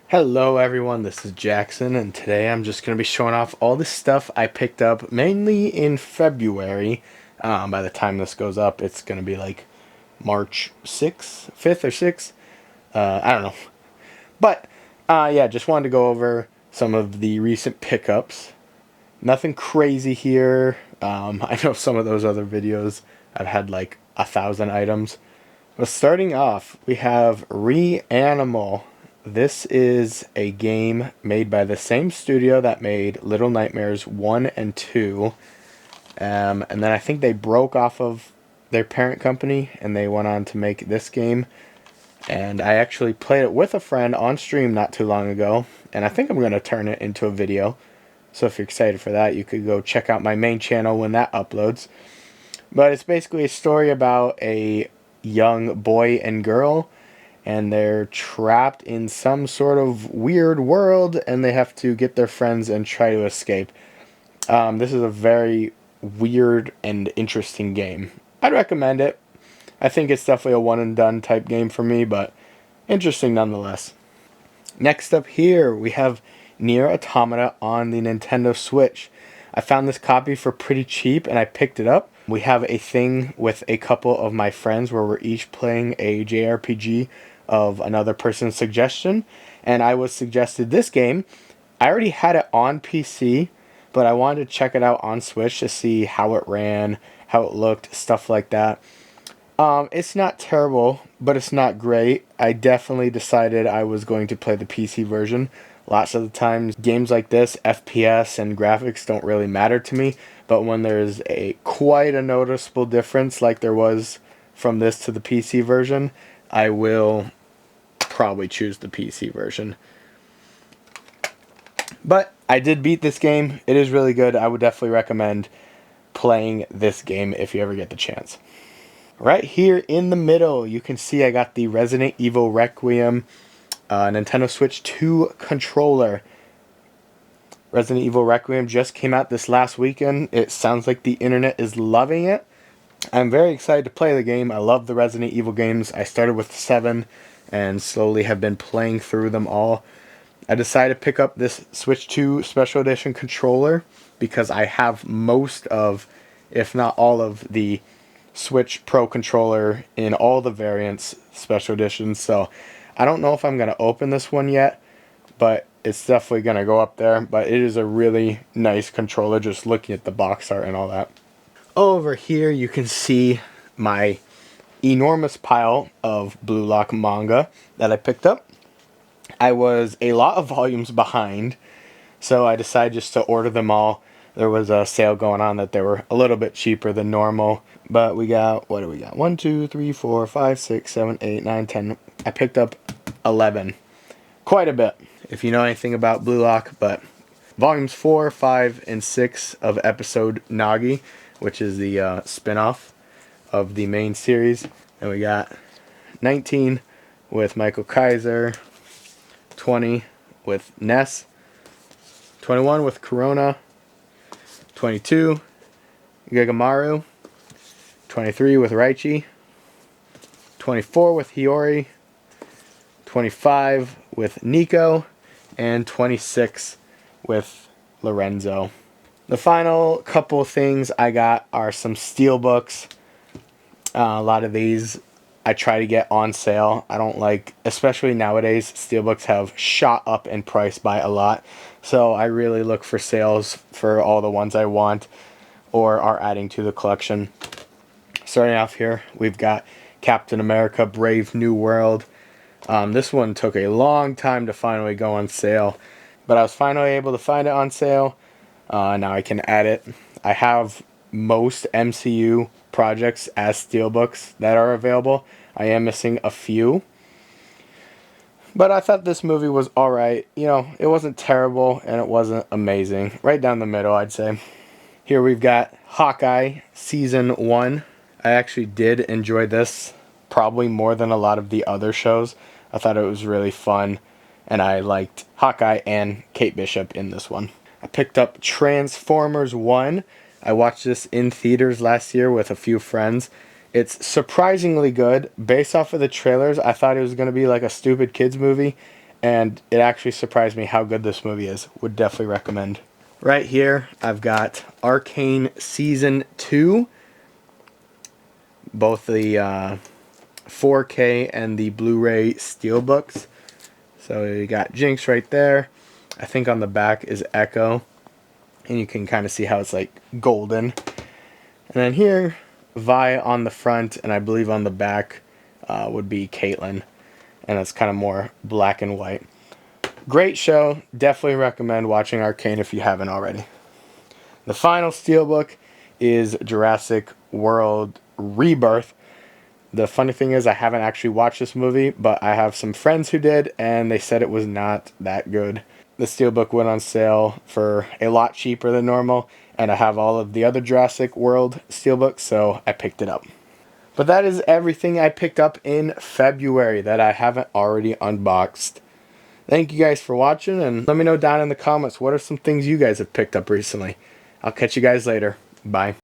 Hello everyone, this is Jackson, and today I'm just going to be showing off all the stuff I picked up mainly in February. By the time this goes up, it's going to be like March 6th, 5th or 6th. I don't know. But, yeah, just wanted to go over some of the recent pickups. Nothing crazy here. I know some of those other videos I've had like 1,000 items. But starting off, we have Reanimal. This is a game made by the same studio that made Little Nightmares 1 and 2. And then I think they broke off of their parent company and they went on to make this game. And I actually played it with a friend on stream not too long ago. And I think I'm going to turn it into a video. So if you're excited for that, you could go check out my main channel when that uploads. But it's basically a story about a young boy and girl, and they're trapped in some sort of weird world, and they have to get their friends and try to escape. This is a very weird and interesting game. I'd recommend it. I think it's definitely a one and done type game for me, but interesting nonetheless. Next up here, we have Nier Automata on the Nintendo Switch. I found this copy for pretty cheap and I picked it up. We have a thing with a couple of my friends where we're each playing a JRPG of another person's suggestion, and I was suggested this game. I already had it on PC, but I wanted to check it out on Switch to see how it ran, how it looked, stuff like that. It's not terrible, but it's not great. I definitely decided I was going to play the PC version. Lots of the times, games like this, FPS and graphics don't really matter to me, but when there's quite a noticeable difference like there was from this to the PC version, I will probably choose the PC version. But I did beat this game. It is really good. I would definitely recommend playing this game if you ever get the chance. Right here in the middle, you can see I got the Resident Evil Requiem Nintendo Switch 2 controller. Resident Evil Requiem just came out this last weekend. It sounds like the internet is loving it. I'm very excited to play the game. I love the Resident Evil games. I started with 7 and slowly have been playing through them all. I decided to pick up this Switch 2 Special Edition controller because I have most of, if not all of, the Switch Pro controller in all the variants Special Editions. So I don't know if I'm going to open this one yet, but it's definitely going to go up there. But it is a really nice controller, just looking at the box art and all that. Over here you can see my enormous pile of Blue Lock manga that I picked up. I was a lot of volumes behind, so I decided just to order them all. There was a sale going on that they were a little bit cheaper than normal. But we got, what do we got? 1, 2, 3, 4, 5, 6, 7, 8, 9, 10. I picked up 11. Quite a bit, if you know anything about Blue Lock. But volumes 4, 5, and 6 of episode Nagi, which is the spin-off of the main series. And we got 19 with Michael Kaiser, 20 with Ness, 21 with Corona, 22 Gigamaru, 23 with Raichi, 24 with Hiyori, 25 with Nico, and 26 with Lorenzo. The final couple things I got are some steelbooks. A lot of these I try to get on sale. I don't like, especially nowadays, steelbooks have shot up in price by a lot. So I really look for sales for all the ones I want or are adding to the collection. Starting off here, we've got Captain America Brave New World. This one took a long time to finally go on sale, but I was finally able to find it on sale. Now I can add it. I have most MCU projects as steelbooks that are available. I am missing a few. But I thought this movie was alright. You know, it wasn't terrible and it wasn't amazing. Right down the middle, I'd say. Here we've got Hawkeye Season 1. I actually did enjoy this probably more than a lot of the other shows. I thought it was really fun, and I liked Hawkeye and Kate Bishop in this one. I picked up Transformers 1. I watched this in theaters last year with a few friends. It's surprisingly good. Based off of the trailers, I thought it was going to be like a stupid kids movie, and it actually surprised me how good this movie is. Would definitely recommend. Right here, I've got Arcane Season 2, both the 4K and the Blu-ray Steelbooks. So you got Jinx right there. I think on the back is Echo, and you can kind of see how it's like golden. And then here, Vi on the front, and I believe on the back would be Caitlyn, and it's kind of more black and white. Great show. Definitely recommend watching Arcane if you haven't already. The final steelbook is Jurassic World Rebirth. The funny thing is I haven't actually watched this movie, but I have some friends who did, and they said it was not that good. The steelbook went on sale for a lot cheaper than normal, and I have all of the other Jurassic World steelbooks, so I picked it up. But that is everything I picked up in February that I haven't already unboxed. Thank you guys for watching, and let me know down in the comments what are some things you guys have picked up recently. I'll catch you guys later. Bye.